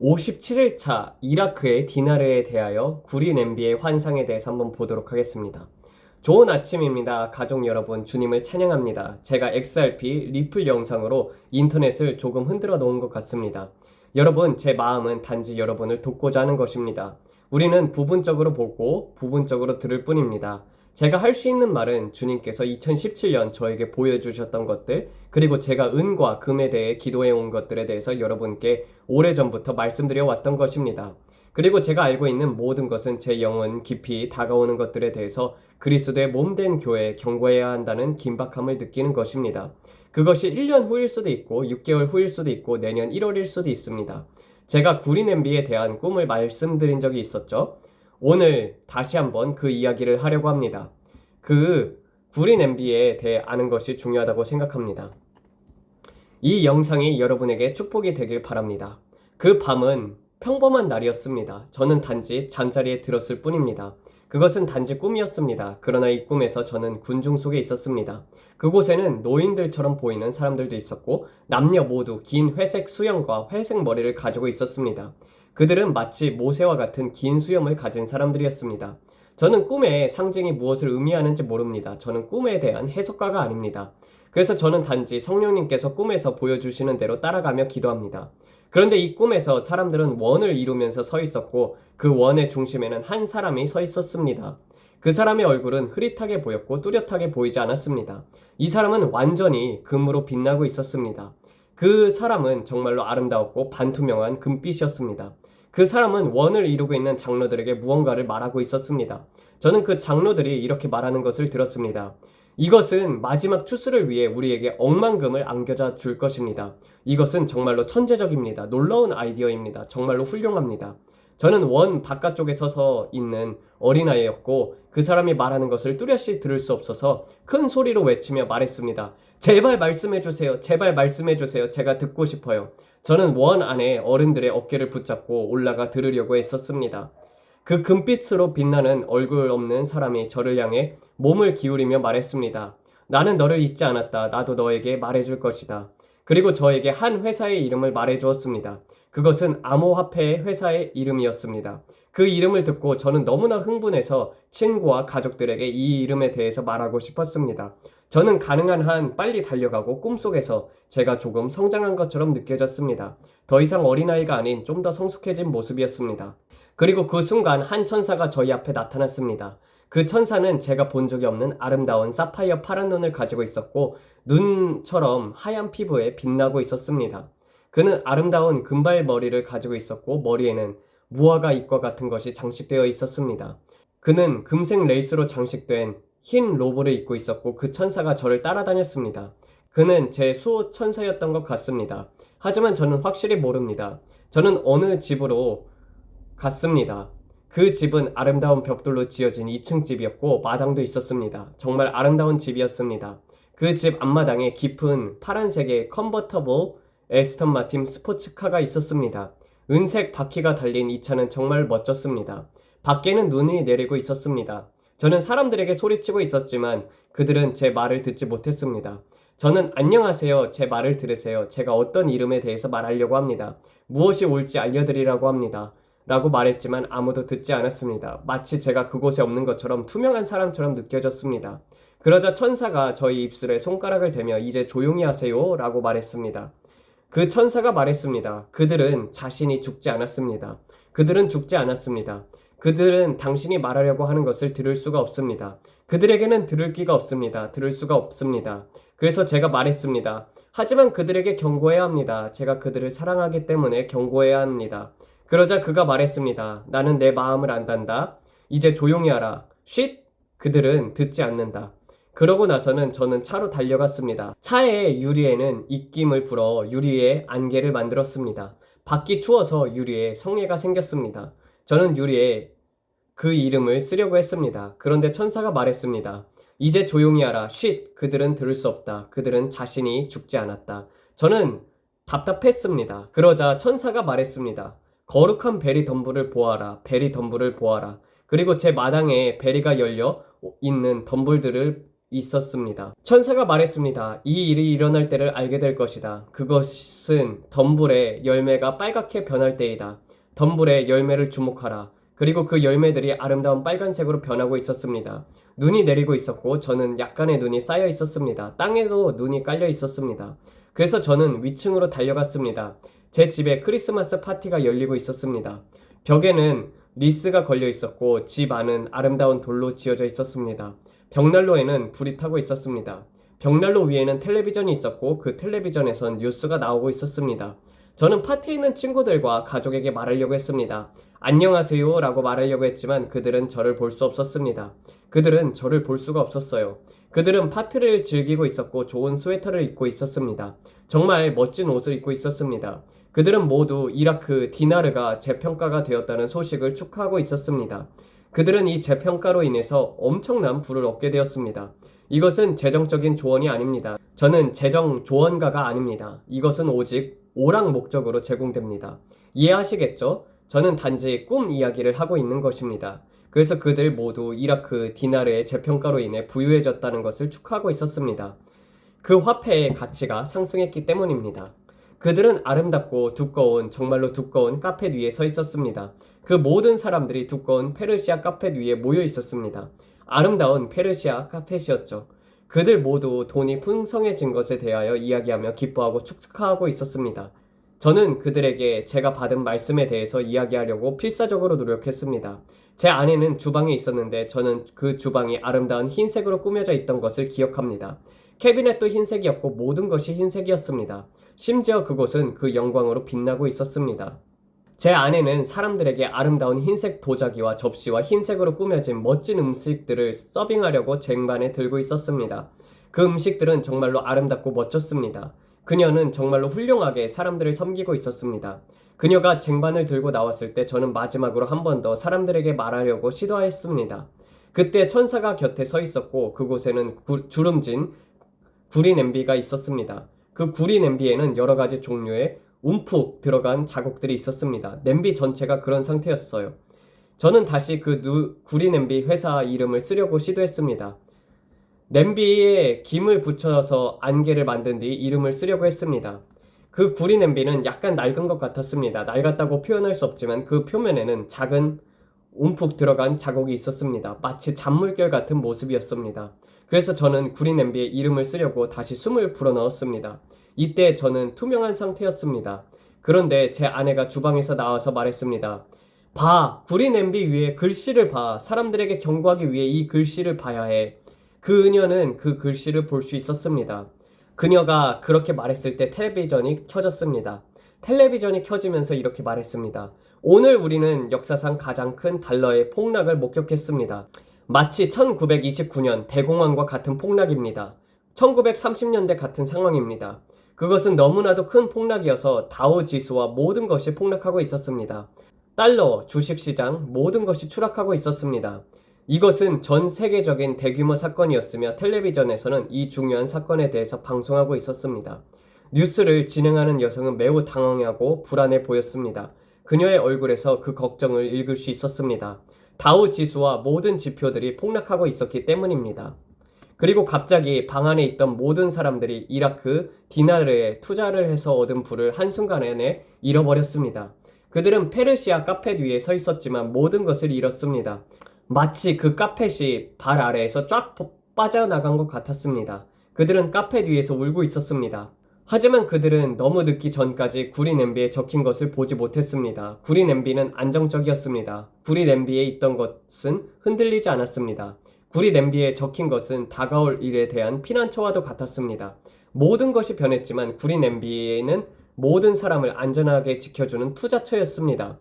57일차 이라크의 디나르에 대하여 구리 냄비의 환상에 대해서 한번 보도록 하겠습니다. 좋은 아침입니다. 가족 여러분, 주님을 찬양합니다. 제가 XRP 리플 영상으로 인터넷을 조금 흔들어 놓은 것 같습니다. 여러분, 제 마음은 단지 여러분을 돕고자 하는 것입니다. 우리는 부분적으로 보고 부분적으로 들을 뿐입니다. 제가 할 수 있는 말은 주님께서 2017년 저에게 보여주셨던 것들, 그리고 제가 은과 금에 대해 기도해 온 것들에 대해서 여러분께 오래전부터 말씀드려 왔던 것입니다. 그리고 제가 알고 있는 모든 것은 제 영혼 깊이 다가오는 것들에 대해서 그리스도의 몸된 교회에 경고해야 한다는 긴박함을 느끼는 것입니다. 그것이 1년 후일 수도 있고 6개월 후일 수도 있고 내년 1월일 수도 있습니다. 제가 구리 냄비에 대한 꿈을 말씀드린 적이 있었죠. 오늘 다시 한번 그 이야기를 하려고 합니다. 그 구리 냄비에 대해 아는 것이 중요하다고 생각합니다. 이 영상이 여러분에게 축복이 되길 바랍니다. 그 밤은 평범한 날이었습니다. 저는 단지 잠자리에 들었을 뿐입니다. 그것은 단지 꿈이었습니다. 그러나 이 꿈에서 저는 군중 속에 있었습니다. 그곳에는 노인들처럼 보이는 사람들도 있었고 남녀 모두 긴 회색 수염과 회색 머리를 가지고 있었습니다. 그들은 마치 모세와 같은 긴 수염을 가진 사람들이었습니다. 저는 꿈의 상징이 무엇을 의미하는지 모릅니다. 저는 꿈에 대한 해석가가 아닙니다. 그래서 저는 단지 성령님께서 꿈에서 보여주시는 대로 따라가며 기도합니다. 그런데 이 꿈에서 사람들은 원을 이루면서 서 있었고 그 원의 중심에는 한 사람이 서 있었습니다. 그 사람의 얼굴은 흐릿하게 보였고 뚜렷하게 보이지 않았습니다. 이 사람은 완전히 금으로 빛나고 있었습니다. 그 사람은 정말로 아름다웠고 반투명한 금빛이었습니다. 그 사람은 원을 이루고 있는 장로들에게 무언가를 말하고 있었습니다. 저는 그 장로들이 이렇게 말하는 것을 들었습니다. 이것은 마지막 추수를 위해 우리에게 억만금을 안겨다 줄 것입니다. 이것은 정말로 천재적입니다. 놀라운 아이디어입니다. 정말로 훌륭합니다. 저는 원 바깥쪽에 서서 있는 어린아이였고 그 사람이 말하는 것을 뚜렷이 들을 수 없어서 큰 소리로 외치며 말했습니다. 제발 말씀해주세요. 제발 말씀해주세요. 제가 듣고 싶어요. 저는 원 안에 어른들의 어깨를 붙잡고 올라가 들으려고 했었습니다. 그 금빛으로 빛나는 얼굴 없는 사람이 저를 향해 몸을 기울이며 말했습니다. 나는 너를 잊지 않았다. 나도 너에게 말해줄 것이다. 그리고 저에게 한 회사의 이름을 말해주었습니다. 그것은 암호화폐 회사의 이름이었습니다. 그 이름을 듣고 저는 너무나 흥분해서 친구와 가족들에게 이 이름에 대해서 말하고 싶었습니다. 저는 가능한 한 빨리 달려가고 꿈속에서 제가 조금 성장한 것처럼 느껴졌습니다. 더 이상 어린아이가 아닌 좀 더 성숙해진 모습이었습니다. 그리고 그 순간 한 천사가 저희 앞에 나타났습니다. 그 천사는 제가 본 적이 없는 아름다운 사파이어 파란 눈을 가지고 있었고 눈처럼 하얀 피부에 빛나고 있었습니다. 그는 아름다운 금발 머리를 가지고 있었고 머리에는 무화과 잎과 같은 것이 장식되어 있었습니다. 그는 금색 레이스로 장식된 흰 로브를 입고 있었고 그 천사가 저를 따라다녔습니다. 그는 제 수호 천사였던 것 같습니다. 하지만 저는 확실히 모릅니다. 저는 어느 집으로 갔습니다. 그 집은 아름다운 벽돌로 지어진 2층 집이었고 마당도 있었습니다. 정말 아름다운 집이었습니다. 그 집 앞마당에 깊은 파란색의 컨버터블 에스턴 마틴 스포츠카가 있었습니다. 은색 바퀴가 달린 이 차는 정말 멋졌습니다. 밖에는 눈이 내리고 있었습니다. 저는 사람들에게 소리치고 있었지만 그들은 제 말을 듣지 못했습니다. 저는 안녕하세요. 제 말을 들으세요. 제가 어떤 이름에 대해서 말하려고 합니다. 무엇이 옳지 알려드리라고 합니다. 라고 말했지만 아무도 듣지 않았습니다. 마치 제가 그곳에 없는 것처럼 투명한 사람처럼 느껴졌습니다. 그러자 천사가 저희 입술에 손가락을 대며 이제 조용히 하세요 라고 말했습니다. 그 천사가 말했습니다. 그들은 자신이 죽지 않았습니다. 그들은 죽지 않았습니다. 그들은 당신이 말하려고 하는 것을 들을 수가 없습니다. 그들에게는 들을 귀가 없습니다. 들을 수가 없습니다. 그래서 제가 말했습니다. 하지만 그들에게 경고해야 합니다. 제가 그들을 사랑하기 때문에 경고해야 합니다. 그러자 그가 말했습니다. 나는 내 마음을 안단다. 이제 조용히 하라. 쉿! 그들은 듣지 않는다. 그러고 나서는 저는 차로 달려갔습니다. 차의 유리에는 입김을 불어 유리에 안개를 만들었습니다. 밖이 추워서 유리에 성에가 생겼습니다. 저는 유리에 그 이름을 쓰려고 했습니다. 그런데 천사가 말했습니다. 이제 조용히 하라. 쉿! 그들은 들을 수 없다. 그들은 자신이 죽지 않았다. 저는 답답했습니다. 그러자 천사가 말했습니다. 거룩한 베리 덤불을 보아라. 베리 덤불을 보아라. 그리고 제 마당에 베리가 열려 있는 덤불들을 있었습니다. 천사가 말했습니다. 이 일이 일어날 때를 알게 될 것이다. 그것은 덤불의 열매가 빨갛게 변할 때이다. 덤불의 열매를 주목하라. 그리고 그 열매들이 아름다운 빨간색으로 변하고 있었습니다. 눈이 내리고 있었고 저는 약간의 눈이 쌓여 있었습니다. 땅에도 눈이 깔려 있었습니다. 그래서 저는 위층으로 달려갔습니다. 제 집에 크리스마스 파티가 열리고 있었습니다. 벽에는 리스가 걸려 있었고 집 안은 아름다운 돌로 지어져 있었습니다. 벽난로에는 불이 타고 있었습니다. 벽난로 위에는 텔레비전이 있었고 그 텔레비전에선 뉴스가 나오고 있었습니다. 저는 파티에 있는 친구들과 가족에게 말하려고 했습니다. 안녕하세요 라고 말하려고 했지만 그들은 저를 볼 수 없었습니다. 그들은 저를 볼 수가 없었어요. 그들은 파티를 즐기고 있었고 좋은 스웨터를 입고 있었습니다. 정말 멋진 옷을 입고 있었습니다. 그들은 모두 이라크 디나르가 재평가가 되었다는 소식을 축하하고 있었습니다. 그들은 이 재평가로 인해서 엄청난 부를 얻게 되었습니다. 이것은 재정적인 조언이 아닙니다. 저는 재정 조언가가 아닙니다. 이것은 오직 오락 목적으로 제공됩니다. 이해하시겠죠? 저는 단지 꿈 이야기를 하고 있는 것입니다. 그래서 그들 모두 이라크 디나르의 재평가로 인해 부유해졌다는 것을 축하하고 있었습니다. 그 화폐의 가치가 상승했기 때문입니다. 그들은 아름답고 두꺼운, 정말로 두꺼운 카펫 위에 서 있었습니다. 그 모든 사람들이 두꺼운 페르시아 카펫 위에 모여 있었습니다. 아름다운 페르시아 카펫이었죠. 그들 모두 돈이 풍성해진 것에 대하여 이야기하며 기뻐하고 축하하고 있었습니다. 저는 그들에게 제가 받은 말씀에 대해서 이야기하려고 필사적으로 노력했습니다. 제 아내는 주방에 있었는데 저는 그 주방이 아름다운 흰색으로 꾸며져 있던 것을 기억합니다. 캐비넷도 흰색이었고 모든 것이 흰색이었습니다. 심지어 그곳은 그 영광으로 빛나고 있었습니다. 제 아내는 사람들에게 아름다운 흰색 도자기와 접시와 흰색으로 꾸며진 멋진 음식들을 서빙하려고 쟁반에 들고 있었습니다. 그 음식들은 정말로 아름답고 멋졌습니다. 그녀는 정말로 훌륭하게 사람들을 섬기고 있었습니다. 그녀가 쟁반을 들고 나왔을 때 저는 마지막으로 한 번 더 사람들에게 말하려고 시도했습니다. 그때 천사가 곁에 서 있었고 그곳에는 주름진 구리 냄비가 있었습니다. 그 구리 냄비에는 여러 가지 종류의 움푹 들어간 자국들이 있었습니다. 냄비 전체가 그런 상태였어요. 저는 다시 그 구리 냄비 회사 이름을 쓰려고 시도했습니다. 냄비에 김을 붙여서 안개를 만든 뒤 이름을 쓰려고 했습니다. 그 구리 냄비는 약간 낡은 것 같았습니다. 낡았다고 표현할 수 없지만 그 표면에는 작은 움푹 들어간 자국이 있었습니다. 마치 잔물결 같은 모습이었습니다. 그래서 저는 구리 냄비에 이름을 쓰려고 다시 숨을 불어넣었습니다. 이때 저는 투명한 상태였습니다. 그런데 제 아내가 주방에서 나와서 말했습니다. 봐! 구리 냄비 위에 글씨를 봐! 사람들에게 경고하기 위해 이 글씨를 봐야 해. 그녀는 그 글씨를 볼 수 있었습니다. 그녀가 그렇게 말했을 때 텔레비전이 켜졌습니다. 텔레비전이 켜지면서 이렇게 말했습니다. 오늘 우리는 역사상 가장 큰 달러의 폭락을 목격했습니다. 마치 1929년 대공황과 같은 폭락입니다. 1930년대 같은 상황입니다. 그것은 너무나도 큰 폭락이어서 다우 지수와 모든 것이 폭락하고 있었습니다. 달러, 주식시장, 모든 것이 추락하고 있었습니다. 이것은 전 세계적인 대규모 사건이었으며 텔레비전에서는 이 중요한 사건에 대해서 방송하고 있었습니다. 뉴스를 진행하는 여성은 매우 당황하고 불안해 보였습니다. 그녀의 얼굴에서 그 걱정을 읽을 수 있었습니다. 다우 지수와 모든 지표들이 폭락하고 있었기 때문입니다. 그리고 갑자기 방 안에 있던 모든 사람들이 이라크 디나르에 투자를 해서 얻은 부를 한순간에 잃어버렸습니다. 그들은 페르시아 카펫 위에 서 있었지만 모든 것을 잃었습니다. 마치 그 카펫이 발 아래에서 쫙 빠져나간 것 같았습니다. 그들은 카펫 위에서 울고 있었습니다. 하지만 그들은 너무 늦기 전까지 구리 냄비에 적힌 것을 보지 못했습니다. 구리 냄비는 안정적이었습니다. 구리 냄비에 있던 것은 흔들리지 않았습니다. 구리 냄비에 적힌 것은 다가올 일에 대한 피난처와도 같았습니다. 모든 것이 변했지만 구리 냄비에는 모든 사람을 안전하게 지켜주는 투자처였습니다.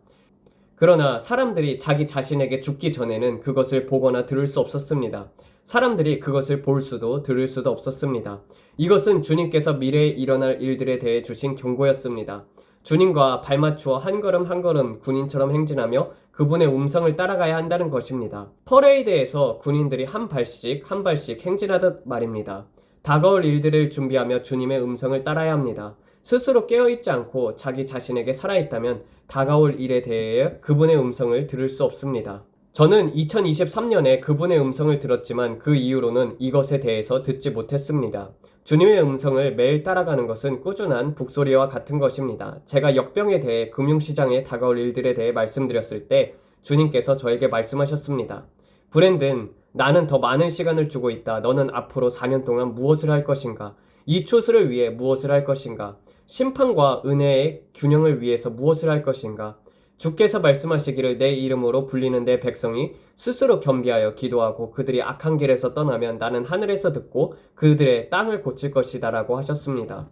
그러나 사람들이 자기 자신에게 죽기 전에는 그것을 보거나 들을 수 없었습니다. 사람들이 그것을 볼 수도 들을 수도 없었습니다. 이것은 주님께서 미래에 일어날 일들에 대해 주신 경고였습니다. 주님과 발맞추어 한 걸음 한 걸음 군인처럼 행진하며 그분의 음성을 따라가야 한다는 것입니다. 퍼레이드에서 군인들이 한 발씩 행진하듯 말입니다. 다가올 일들을 준비하며 주님의 음성을 따라야 합니다. 스스로 깨어있지 않고 자기 자신에게 살아있다면 다가올 일에 대해 그분의 음성을 들을 수 없습니다. 저는 2023년에 그분의 음성을 들었지만 그 이후로는 이것에 대해서 듣지 못했습니다. 주님의 음성을 매일 따라가는 것은 꾸준한 북소리와 같은 것입니다. 제가 역병에 대해 금융시장에 다가올 일들에 대해 말씀드렸을 때 주님께서 저에게 말씀하셨습니다. 브랜든, 나는 더 많은 시간을 주고 있다. 너는 앞으로 4년 동안 무엇을 할 것인가? 이 추수를 위해 무엇을 할 것인가? 심판과 은혜의 균형을 위해서 무엇을 할 것인가? 주께서 말씀하시기를 내 이름으로 불리는 내 백성이 스스로 겸비하여 기도하고 그들이 악한 길에서 떠나면 나는 하늘에서 듣고 그들의 땅을 고칠 것이다 라고 하셨습니다.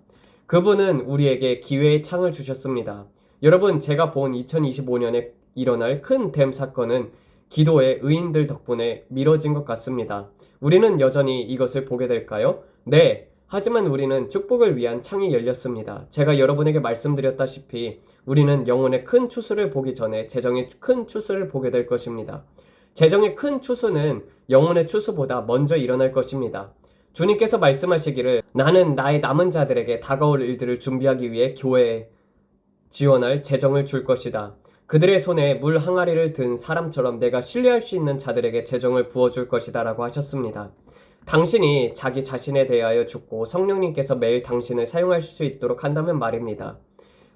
그분은 우리에게 기회의 창을 주셨습니다. 여러분, 제가 본 2025년에 일어날 큰 댐 사건은 기도의 의인들 덕분에 미뤄진 것 같습니다. 우리는 여전히 이것을 보게 될까요? 네. 하지만 우리는 축복을 위한 창이 열렸습니다. 제가 여러분에게 말씀드렸다시피 우리는 영혼의 큰 추수를 보기 전에 재정의 큰 추수를 보게 될 것입니다. 재정의 큰 추수는 영혼의 추수보다 먼저 일어날 것입니다. 주님께서 말씀하시기를 나는 나의 남은 자들에게 다가올 일들을 준비하기 위해 교회에 지원할 재정을 줄 것이다. 그들의 손에 물 항아리를 든 사람처럼 내가 신뢰할 수 있는 자들에게 재정을 부어줄 것이다 라고 하셨습니다. 당신이 자기 자신에 대하여 죽고 성령님께서 매일 당신을 사용하실 수 있도록 한다면 말입니다.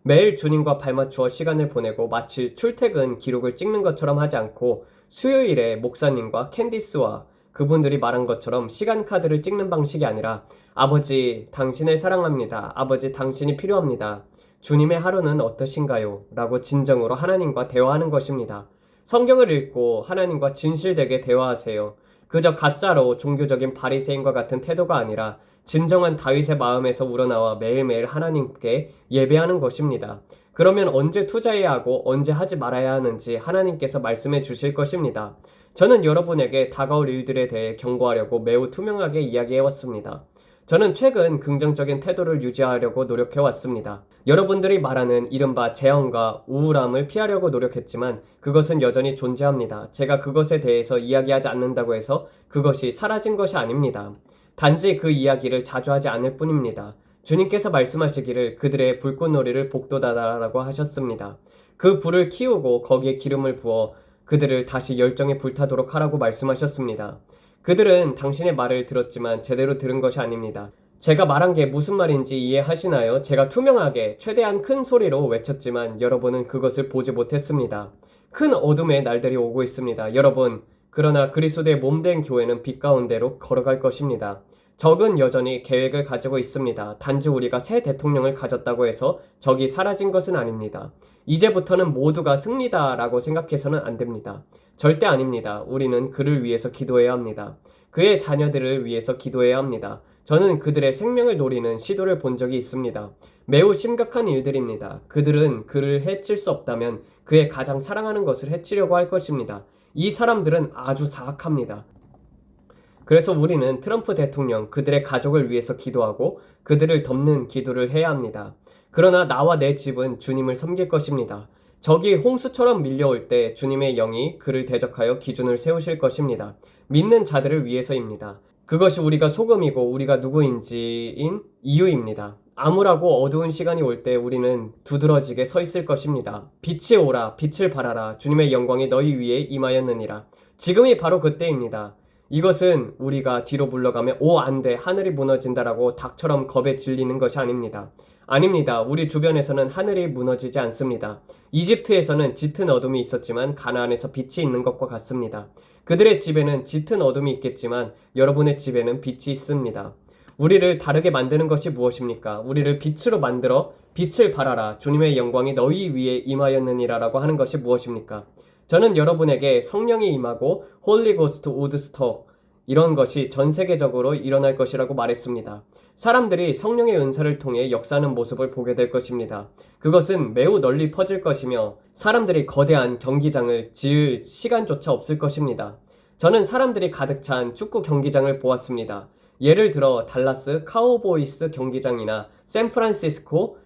매일 주님과 발맞추어 시간을 보내고 마치 출퇴근 기록을 찍는 것처럼 하지 않고 수요일에 목사님과 캔디스와 그분들이 말한 것처럼 시간 카드를 찍는 방식이 아니라 아버지 당신을 사랑합니다. 아버지 당신이 필요합니다. 주님의 하루는 어떠신가요? 라고 진정으로 하나님과 대화하는 것입니다. 성경을 읽고 하나님과 진실되게 대화하세요. 그저 가짜로 종교적인 바리새인과 같은 태도가 아니라 진정한 다윗의 마음에서 우러나와 매일매일 하나님께 예배하는 것입니다. 그러면 언제 투자해야 하고 언제 하지 말아야 하는지 하나님께서 말씀해 주실 것입니다. 저는 여러분에게 다가올 일들에 대해 경고하려고 매우 투명하게 이야기해왔습니다. 저는 최근 긍정적인 태도를 유지하려고 노력해왔습니다. 여러분들이 말하는 이른바 재앙과 우울함을 피하려고 노력했지만 그것은 여전히 존재합니다. 제가 그것에 대해서 이야기하지 않는다고 해서 그것이 사라진 것이 아닙니다. 단지 그 이야기를 자주 하지 않을 뿐입니다. 주님께서 말씀하시기를 그들의 불꽃놀이를 복도다라고 하셨습니다. 그 불을 키우고 거기에 기름을 부어 그들을 다시 열정에 불타도록 하라고 말씀하셨습니다. 그들은 당신의 말을 들었지만 제대로 들은 것이 아닙니다. 제가 말한 게 무슨 말인지 이해하시나요? 제가 투명하게 최대한 큰 소리로 외쳤지만 여러분은 그것을 보지 못했습니다. 큰 어둠의 날들이 오고 있습니다. 여러분, 그러나 그리스도의 몸된 교회는 빛 가운데로 걸어갈 것입니다. 적은 여전히 계획을 가지고 있습니다. 단지 우리가 새 대통령을 가졌다고 해서 적이 사라진 것은 아닙니다. 이제부터는 모두가 승리다라고 생각해서는 안 됩니다. 절대 아닙니다. 우리는 그를 위해서 기도해야 합니다. 그의 자녀들을 위해서 기도해야 합니다. 저는 그들의 생명을 노리는 시도를 본 적이 있습니다. 매우 심각한 일들입니다. 그들은 그를 해칠 수 없다면 그의 가장 사랑하는 것을 해치려고 할 것입니다. 이 사람들은 아주 사악합니다. 그래서 우리는 트럼프 대통령, 그들의 가족을 위해서 기도하고 그들을 덮는 기도를 해야 합니다. 그러나 나와 내 집은 주님을 섬길 것입니다. 적이 홍수처럼 밀려올 때 주님의 영이 그를 대적하여 기준을 세우실 것입니다. 믿는 자들을 위해서입니다. 그것이 우리가 소금이고 우리가 누구인지인 이유입니다. 암울하고 어두운 시간이 올 때 우리는 두드러지게 서 있을 것입니다. 빛이 오라, 빛을 발하라, 주님의 영광이 너희 위에 임하였느니라. 지금이 바로 그때입니다. 이것은 우리가 뒤로 물러가면 안 돼, 하늘이 무너진다라고 닭처럼 겁에 질리는 것이 아닙니다. 아닙니다. 우리 주변에서는 하늘이 무너지지 않습니다. 이집트에서는 짙은 어둠이 있었지만 가나안에서 빛이 있는 것과 같습니다. 그들의 집에는 짙은 어둠이 있겠지만 여러분의 집에는 빛이 있습니다. 우리를 다르게 만드는 것이 무엇입니까? 우리를 빛으로 만들어 빛을 발하라, 주님의 영광이 너희 위에 임하였느니라라고 하는 것이 무엇입니까? 저는 여러분에게 성령이 임하고 홀리 고스트 우드스톡 이런 것이 전 세계적으로 일어날 것이라고 말했습니다. 사람들이 성령의 은사를 통해 역사하는 모습을 보게 될 것입니다. 그것은 매우 널리 퍼질 것이며 사람들이 거대한 경기장을 지을 시간조차 없을 것입니다. 저는 사람들이 가득 찬 축구 경기장을 보았습니다. 예를 들어 달라스 카우보이스 경기장이나 샌프란시스코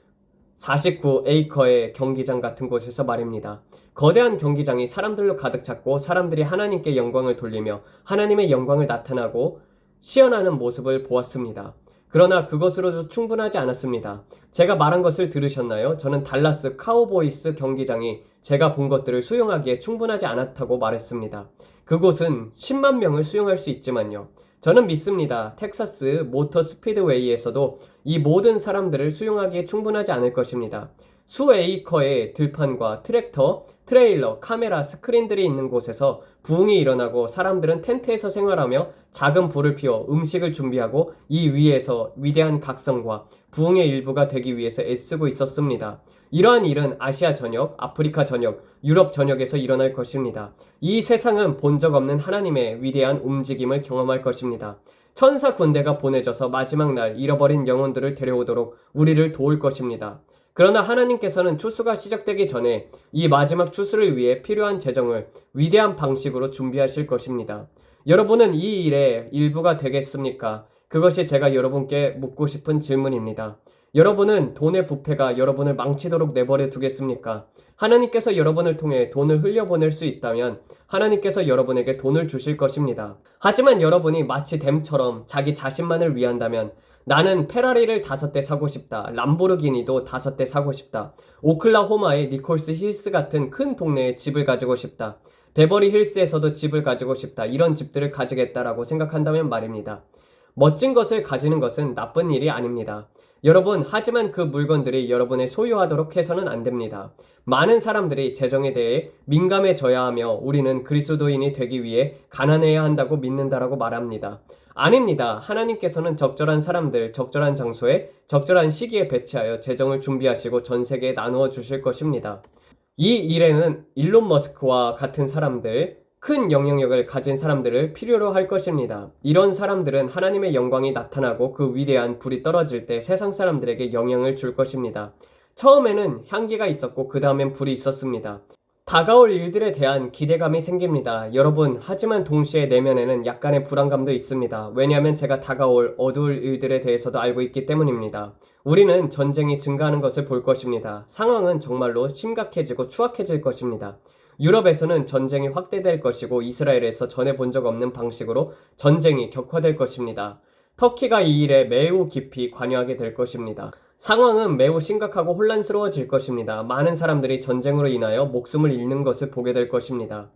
49에이커의 경기장 같은 곳에서 말입니다. 거대한 경기장이 사람들로 가득 찼고 사람들이 하나님께 영광을 돌리며 하나님의 영광을 나타나고 시연하는 모습을 보았습니다. 그러나 그것으로도 충분하지 않았습니다. 제가 말한 것을 들으셨나요? 저는 달라스 카우보이스 경기장이 제가 본 것들을 수용하기에 충분하지 않았다고 말했습니다. 그곳은 10만 명을 수용할 수 있지만요. 저는 믿습니다. 텍사스 모터 스피드웨이에서도 이 모든 사람들을 수용하기에 충분하지 않을 것입니다. 수에이커의 들판과 트랙터, 트레일러, 카메라, 스크린들이 있는 곳에서 부흥이 일어나고 사람들은 텐트에서 생활하며 작은 불을 피워 음식을 준비하고 이 위에서 위대한 각성과 부흥의 일부가 되기 위해서 애쓰고 있었습니다. 이러한 일은 아시아 전역, 아프리카 전역, 유럽 전역에서 일어날 것입니다. 이 세상은 본 적 없는 하나님의 위대한 움직임을 경험할 것입니다. 천사 군대가 보내져서 마지막 날 잃어버린 영혼들을 데려오도록 우리를 도울 것입니다. 그러나 하나님께서는 추수가 시작되기 전에 이 마지막 추수를 위해 필요한 재정을 위대한 방식으로 준비하실 것입니다. 여러분은 이 일의 일부가 되겠습니까? 그것이 제가 여러분께 묻고 싶은 질문입니다. 여러분은 돈의 부패가 여러분을 망치도록 내버려 두겠습니까? 하나님께서 여러분을 통해 돈을 흘려보낼 수 있다면 하나님께서 여러분에게 돈을 주실 것입니다. 하지만 여러분이 마치 댐처럼 자기 자신만을 위한다면 나는 페라리를 5대 사고 싶다. 람보르기니도 5대 사고 싶다. 오클라호마의 니콜스 힐스 같은 큰 동네에 집을 가지고 싶다. 베버리 힐스에서도 집을 가지고 싶다. 이런 집들을 가지겠다라고 생각한다면 말입니다. 멋진 것을 가지는 것은 나쁜 일이 아닙니다. 여러분, 하지만 그 물건들이 여러분의 소유하도록 해서는 안 됩니다. 많은 사람들이 재정에 대해 민감해져야 하며 우리는 그리스도인이 되기 위해 가난해야 한다고 믿는다라고 말합니다. 아닙니다. 하나님께서는 적절한 사람들, 적절한 장소에, 적절한 시기에 배치하여 재정을 준비하시고 전 세계에 나누어 주실 것입니다. 이 일에는 일론 머스크와 같은 사람들, 큰 영향력을 가진 사람들을 필요로 할 것입니다. 이런 사람들은 하나님의 영광이 나타나고 그 위대한 불이 떨어질 때 세상 사람들에게 영향을 줄 것입니다. 처음에는 향기가 있었고 그 다음엔 불이 있었습니다. 다가올 일들에 대한 기대감이 생깁니다. 여러분, 하지만 동시에 내면에는 약간의 불안감도 있습니다. 왜냐하면 제가 다가올 어두울 일들에 대해서도 알고 있기 때문입니다. 우리는 전쟁이 증가하는 것을 볼 것입니다. 상황은 정말로 심각해지고 추악해질 것입니다. 유럽에서는 전쟁이 확대될 것이고 이스라엘에서 전해 본 적 없는 방식으로 전쟁이 격화될 것입니다. 터키가 이 일에 매우 깊이 관여하게 될 것입니다. 상황은 매우 심각하고 혼란스러워질 것입니다. 많은 사람들이 전쟁으로 인하여 목숨을 잃는 것을 보게 될 것입니다.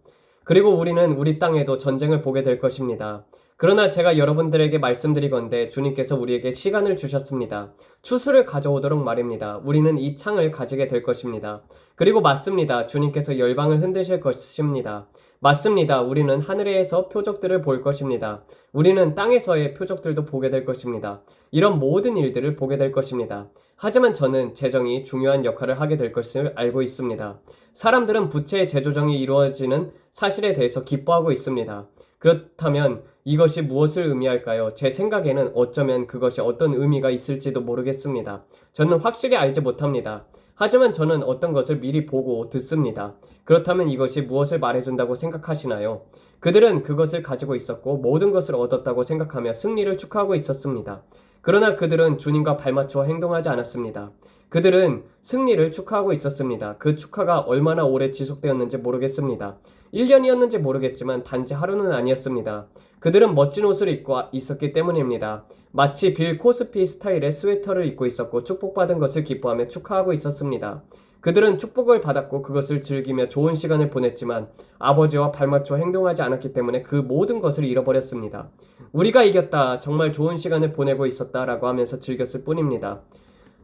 그리고 우리는 우리 땅에도 전쟁을 보게 될 것입니다. 그러나 제가 여러분들에게 말씀드리건대 주님께서 우리에게 시간을 주셨습니다. 추수를 가져오도록 말입니다. 우리는 이 창을 가지게 될 것입니다. 그리고 맞습니다. 주님께서 열방을 흔드실 것입니다. 맞습니다. 우리는 하늘에서 표적들을 볼 것입니다. 우리는 땅에서의 표적들도 보게 될 것입니다. 이런 모든 일들을 보게 될 것입니다. 하지만 저는 재정이 중요한 역할을 하게 될 것을 알고 있습니다. 사람들은 부채의 재조정이 이루어지는 사실에 대해서 기뻐하고 있습니다. 그렇다면 이것이 무엇을 의미할까요? 제 생각에는 어쩌면 그것이 어떤 의미가 있을지도 모르겠습니다. 저는 확실히 알지 못합니다. 하지만 저는 어떤 것을 미리 보고 듣습니다. 그렇다면 이것이 무엇을 말해준다고 생각하시나요? 그들은 그것을 가지고 있었고 모든 것을 얻었다고 생각하며 승리를 축하하고 있었습니다. 그러나 그들은 주님과 발맞춰 행동하지 않았습니다. 그들은 승리를 축하하고 있었습니다. 그 축하가 얼마나 오래 지속되었는지 모르겠습니다. 1년이었는지 모르겠지만 단지 하루는 아니었습니다. 그들은 멋진 옷을 입고 있었기 때문입니다. 마치 빌 코스피 스타일의 스웨터를 입고 있었고 축복받은 것을 기뻐하며 축하하고 있었습니다. 그들은 축복을 받았고 그것을 즐기며 좋은 시간을 보냈지만 아버지와 발맞춰 행동하지 않았기 때문에 그 모든 것을 잃어버렸습니다. 우리가 이겼다, 정말 좋은 시간을 보내고 있었다 라고 하면서 즐겼을 뿐입니다.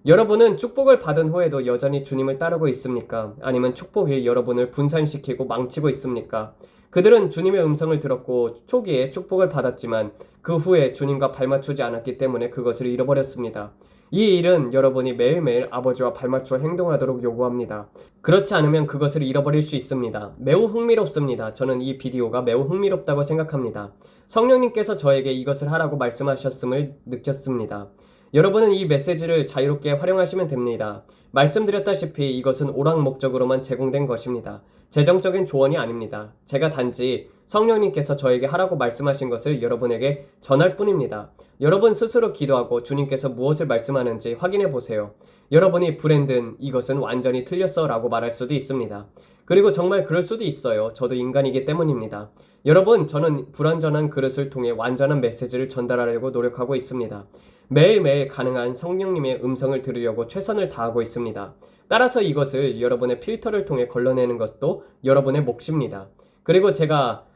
여러분은 축복을 받은 후에도 여전히 주님을 따르고 있습니까? 아니면 축복이 여러분을 분산시키고 망치고 있습니까? 그들은 주님의 음성을 들었고 초기에 축복을 받았지만 그 후에 주님과 발맞추지 않았기 때문에 그것을 잃어버렸습니다. 이 일은 여러분이 매일매일 아버지와 발맞춰 행동하도록 요구합니다. 그렇지 않으면 그것을 잃어버릴 수 있습니다. 매우 흥미롭습니다. 저는 이 비디오가 매우 흥미롭다고 생각합니다. 성령님께서 저에게 이것을 하라고 말씀하셨음을 느꼈습니다. 여러분은 이 메시지를 자유롭게 활용하시면 됩니다. 말씀드렸다시피 이것은 오락 목적으로만 제공된 것입니다. 재정적인 조언이 아닙니다. 제가 단지 성령님께서 저에게 하라고 말씀하신 것을 여러분에게 전할 뿐입니다. 여러분 스스로 기도하고 주님께서 무엇을 말씀하는지 확인해 보세요. 여러분이 브랜든 이것은 완전히 틀렸어 라고 말할 수도 있습니다. 그리고 정말 그럴 수도 있어요. 저도 인간이기 때문입니다. 여러분, 저는 불완전한 그릇을 통해 완전한 메시지를 전달하려고 노력하고 있습니다. 매일매일 가능한 성령님의 음성을 들으려고 최선을 다하고 있습니다. 따라서 이것을 여러분의 필터를 통해 걸러내는 것도 여러분의 몫입니다. 그리고 제가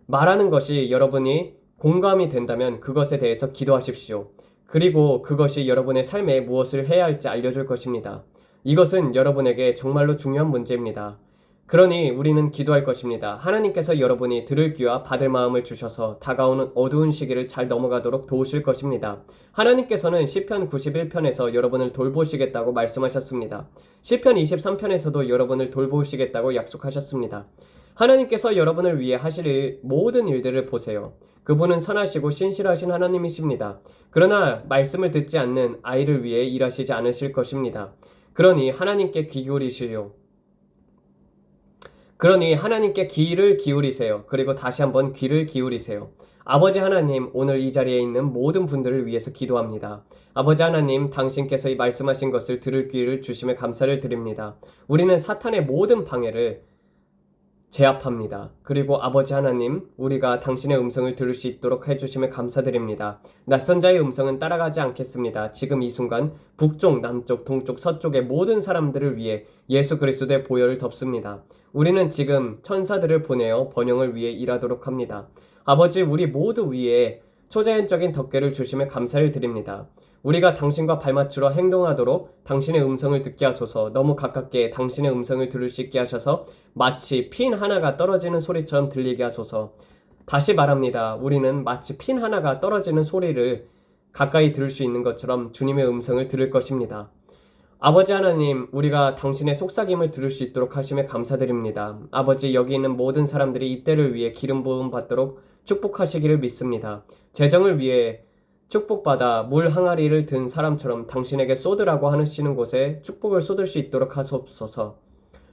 말하는 것이 여러분이 공감이 된다면 그것에 대해서 기도하십시오. 그리고 그것이 여러분의 삶에 무엇을 해야 할지 알려줄 것입니다. 이것은 여러분에게 정말로 중요한 문제입니다. 그러니 우리는 기도할 것입니다. 하나님께서 여러분이 들을 귀와 받을 마음을 주셔서 다가오는 어두운 시기를 잘 넘어가도록 도우실 것입니다. 하나님께서는 시편 91편에서 여러분을 돌보시겠다고 말씀하셨습니다. 시편 23편에서도 여러분을 돌보시겠다고 약속하셨습니다. 하나님께서 여러분을 위해 하실 모든 일들을 보세요. 그분은 선하시고 신실하신 하나님이십니다. 그러나 말씀을 듣지 않는 아이를 위해 일하시지 않으실 것입니다. 그러니 하나님께 귀를 기울이세요. 그리고 다시 한번 귀를 기울이세요. 아버지 하나님, 오늘 이 자리에 있는 모든 분들을 위해서 기도합니다. 아버지 하나님, 당신께서 이 말씀하신 것을 들을 귀를 주심에 감사를 드립니다. 우리는 사탄의 모든 방해를 제압합니다. 그리고 아버지 하나님, 우리가 당신의 음성을 들을 수 있도록 해주심에 감사드립니다. 낯선 자의 음성은 따라가지 않겠습니다. 지금 이 순간 북쪽, 남쪽, 동쪽, 서쪽의 모든 사람들을 위해 예수 그리스도의 보혈을 덮습니다. 우리는 지금 천사들을 보내어 번영을 위해 일하도록 합니다. 아버지, 우리 모두 위에 초자연적인 덮개를 주심에 감사를 드립니다. 우리가 당신과 발맞추러 행동하도록 당신의 음성을 듣게 하소서. 너무 가깝게 당신의 음성을 들을 수 있게 하셔서 마치 핀 하나가 떨어지는 소리처럼 들리게 하소서. 다시 말합니다. 우리는 마치 핀 하나가 떨어지는 소리를 가까이 들을 수 있는 것처럼 주님의 음성을 들을 것입니다. 아버지 하나님, 우리가 당신의 속삭임을 들을 수 있도록 하심에 감사드립니다. 아버지, 여기 있는 모든 사람들이 이때를 위해 기름 부음 받도록 축복하시기를 믿습니다. 재정을 위해 축복받아 물 항아리를 든 사람처럼 당신에게 쏟으라고 하시는 곳에 축복을 쏟을 수 있도록 하소서.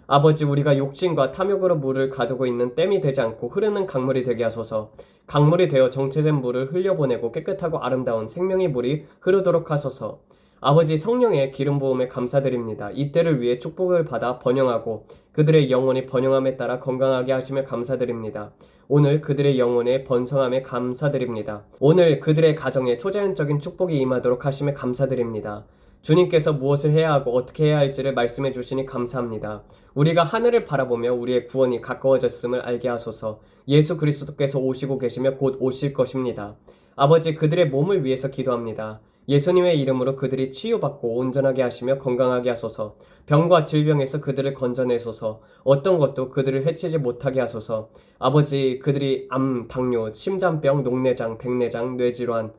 아버지, 우리가 욕심과 탐욕으로 물을 가두고 있는 댐이 되지 않고 흐르는 강물이 되게 하소서. 강물이 되어 정체된 물을 흘려보내고 깨끗하고 아름다운 생명의 물이 흐르도록 하소서. 아버지, 성령의 기름 부음에 감사드립니다. 이때를 위해 축복을 받아 번영하고 그들의 영혼이 번영함에 따라 건강하게 하시며 감사드립니다. 오늘 그들의 영혼의 번성함에 감사드립니다. 오늘 그들의 가정에 초자연적인 축복이 임하도록 하시며 감사드립니다. 주님께서 무엇을 해야 하고 어떻게 해야 할지를 말씀해 주시니 감사합니다. 우리가 하늘을 바라보며 우리의 구원이 가까워졌음을 알게 하소서. 예수 그리스도께서 오시고 계시며 곧 오실 것입니다. 아버지, 그들의 몸을 위해서 기도합니다. 예수님의 이름으로 그들이 치유받고 온전하게 하시며 건강하게 하소서. 병과 질병에서 그들을 건져내소서. 어떤 것도 그들을 해치지 못하게 하소서. 아버지, 그들이 암, 당뇨, 심장병, 녹내장, 백내장, 뇌질환,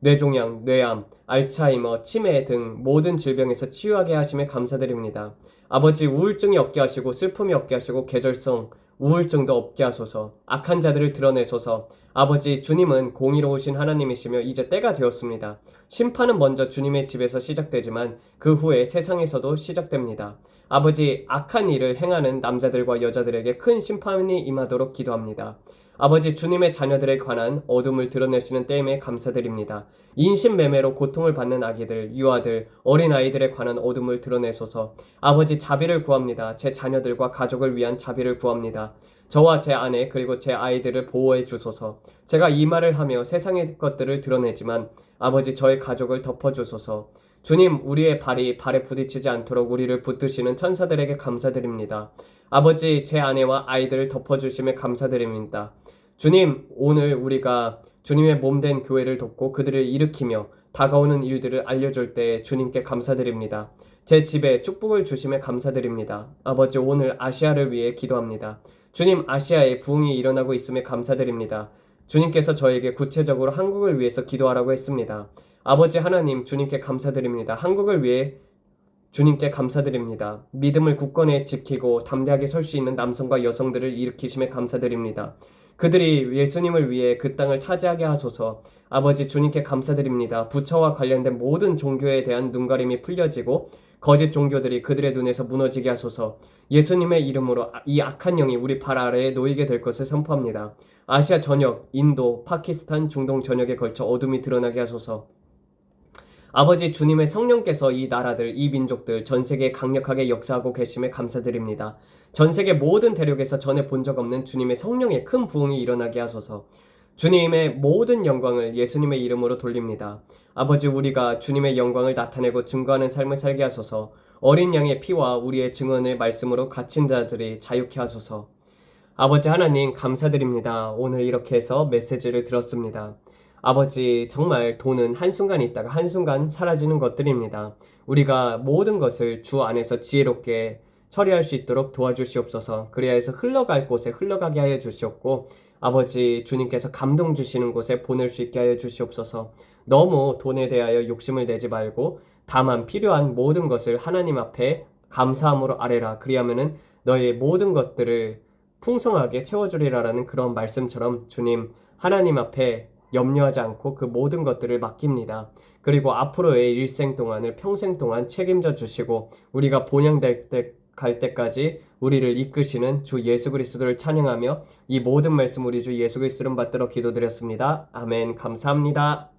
뇌종양, 뇌암, 알츠하이머, 치매 등 모든 질병에서 치유하게 하심에 감사드립니다. 아버지, 우울증이 없게 하시고 슬픔이 없게 하시고 계절성 우울증도 없게 하소서. 악한 자들을 드러내소서. 아버지, 주님은 공의로우신 하나님이시며 이제 때가 되었습니다. 심판은 먼저 주님의 집에서 시작되지만 그 후에 세상에서도 시작됩니다. 아버지, 악한 일을 행하는 남자들과 여자들에게 큰 심판이 임하도록 기도합니다. 아버지, 주님의 자녀들에 관한 어둠을 드러내시는 때임에 감사드립니다. 인신매매로 고통을 받는 아기들, 유아들, 어린아이들에 관한 어둠을 드러내소서. 아버지, 자비를 구합니다. 제 자녀들과 가족을 위한 자비를 구합니다. 저와 제 아내 그리고 제 아이들을 보호해 주소서. 제가 이 말을 하며 세상의 것들을 드러내지만 아버지, 저의 가족을 덮어주소서. 주님, 우리의 발이 발에 부딪히지 않도록 우리를 붙드시는 천사들에게 감사드립니다. 아버지, 제 아내와 아이들을 덮어주심에 감사드립니다. 주님, 오늘 우리가 주님의 몸된 교회를 돕고 그들을 일으키며 다가오는 일들을 알려줄 때 주님께 감사드립니다. 제 집에 축복을 주심에 감사드립니다. 아버지, 오늘 아시아를 위해 기도합니다. 주님, 아시아에 부흥이 일어나고 있음에 감사드립니다. 주님께서 저에게 구체적으로 한국을 위해서 기도하라고 했습니다. 아버지 하나님, 주님께 감사드립니다. 한국을 위해 주님께 감사드립니다. 믿음을 굳건히 지키고 담대하게 설 수 있는 남성과 여성들을 일으키심에 감사드립니다. 그들이 예수님을 위해 그 땅을 차지하게 하소서. 아버지, 주님께 감사드립니다. 부처와 관련된 모든 종교에 대한 눈가림이 풀려지고 거짓 종교들이 그들의 눈에서 무너지게 하소서. 예수님의 이름으로 이 악한 영이 우리 발 아래에 놓이게 될 것을 선포합니다. 아시아 전역, 인도, 파키스탄, 중동 전역에 걸쳐 어둠이 드러나게 하소서. 아버지, 주님의 성령께서 이 나라들, 이 민족들, 전 세계에 강력하게 역사하고 계심에 감사드립니다. 전 세계 모든 대륙에서 전에 본 적 없는 주님의 성령의 큰 부흥이 일어나게 하소서. 주님의 모든 영광을 예수님의 이름으로 돌립니다. 아버지, 우리가 주님의 영광을 나타내고 증거하는 삶을 살게 하소서. 어린 양의 피와 우리의 증언의 말씀으로 갇힌 자들이 자유케 하소서. 아버지 하나님, 감사드립니다. 오늘 이렇게 해서 메시지를 들었습니다. 아버지, 정말 돈은 한순간 있다가 한순간 사라지는 것들입니다. 우리가 모든 것을 주 안에서 지혜롭게 처리할 수 있도록 도와주시옵소서. 그래야 해서 흘러갈 곳에 흘러가게 하여 주시옵고, 아버지, 주님께서 감동 주시는 곳에 보낼 수 있게 하여 주시옵소서. 너무 돈에 대하여 욕심을 내지 말고 다만 필요한 모든 것을 하나님 앞에 감사함으로 아뢰라. 그리하면은 너의 모든 것들을 풍성하게 채워주리라라는 그런 말씀처럼 주님, 하나님 앞에 염려하지 않고 그 모든 것들을 맡깁니다. 그리고 앞으로의 일생 동안을 평생 동안 책임져 주시고 우리가 본향될 때 갈 때까지 우리를 이끄시는 주 예수 그리스도를 찬양하며 이 모든 말씀 우리 주 예수 그리스도를 받들어 기도드렸습니다. 아멘. 감사합니다.